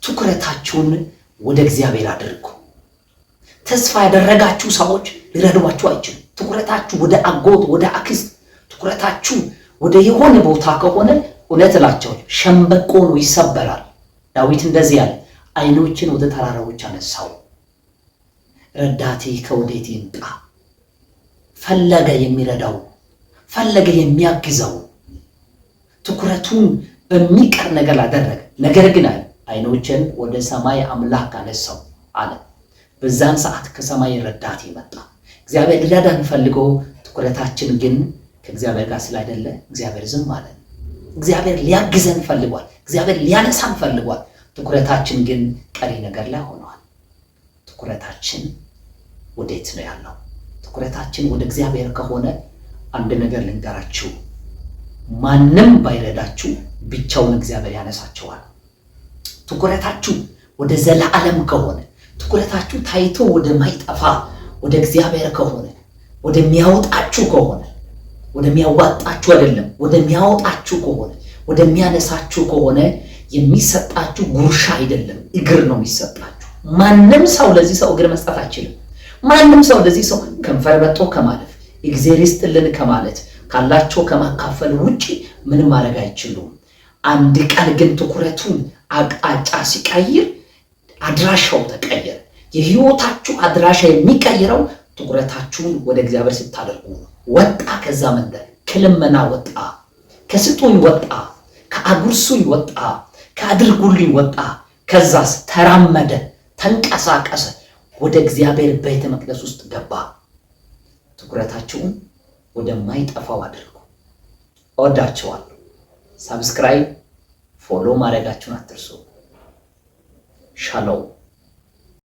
ትኩረታችሁን ወደ እግዚአብሔር አድርጉ። ተስፋ ያደረጋችሁ ሰዎች ሊረዷችሁ አይችሉም። ትኩረታችሁ ወደ አጎት ወደ አክስት፣ ትኩረታችሁ ወደ የሆነ ቦታ ከሆነ እውነት እላቸዋለሁ ሸምበቆ ነው ይሰበራል። ዳዊት እንደዚህ ያለ ዓይኖችን ወደ ተራራዎች አነሳው፣ ረዳቴ ከወዴት ይምጣ? ፈለገ የሚረዳው፣ ፈለገ የሚያግዘው። ትኩረቱን በሚቀር ነገር አደረገ። ነገር ግን ዓይኖችን ወደ ሰማይ አምላክ አነሳው አለ። በዛን ሰዓት ከሰማይ ረዳቴ መጣ። እግዚአብሔር ሊረዳን ፈልጎ ትኩረታችን ግን ከእግዚአብሔር ጋር ስላይደለ እግዚአብሔር ዝም አለ። እግዚአብሔር ሊያግዘን ፈልጓል። እግዚአብሔር ሊያነሳን ፈልጓል። ትኩረታችን ግን ቀሪ ነገር ላይ ሆኗል። ትኩረታችን ወዴት ነው ያለው? ትኩረታችን ወደ እግዚአብሔር ከሆነ አንድ ነገር ልንገራችሁ፣ ማንም ባይረዳችሁ ብቻውን እግዚአብሔር ያነሳችኋል። ትኩረታችሁ ወደ ዘላለም ከሆነ፣ ትኩረታችሁ ታይቶ ወደ ማይጠፋ ወደ እግዚአብሔር ከሆነ፣ ወደሚያወጣችሁ ከሆነ፣ ወደሚያዋጣችሁ አይደለም ወደሚያወጣችሁ ከሆነ፣ ወደሚያነሳችሁ ከሆነ የሚሰጣችሁ ጉርሻ አይደለም እግር ነው የሚሰጣችሁ። ማንም ሰው ለዚህ ሰው እግር መስጠት አይችልም። ማንም ሰው ለዚህ ሰው ከንፈር መጥቶ ከማለፍ እግዚአብሔር ይስጥልን ከማለት ካላቸው ከማካፈል ውጪ ምንም ማድረግ አይችሉም። አንድ ቀን ግን ትኩረቱን አቅጣጫ ሲቀይር አድራሻው ተቀየረ። የህይወታችሁ አድራሻ የሚቀይረው ትኩረታችሁን ወደ እግዚአብሔር ስታደርጉ ነው። ወጣ ከዛ መንደር፣ ከልመና ወጣ፣ ከስጡኝ ወጣ፣ ከአጉርሱኝ ወጣ፣ ከአድርጉልኝ ወጣ። ከዛስ ተራመደ፣ ተንቀሳቀሰ፣ ወደ እግዚአብሔር ቤተ መቅደስ ውስጥ ገባ። ትኩረታችሁን ወደማይጠፋው አድርጉ። እወዳችኋለሁ። ሰብስክራይብ ፎሎ ማድረጋችሁን አትርሱ። ሻሎም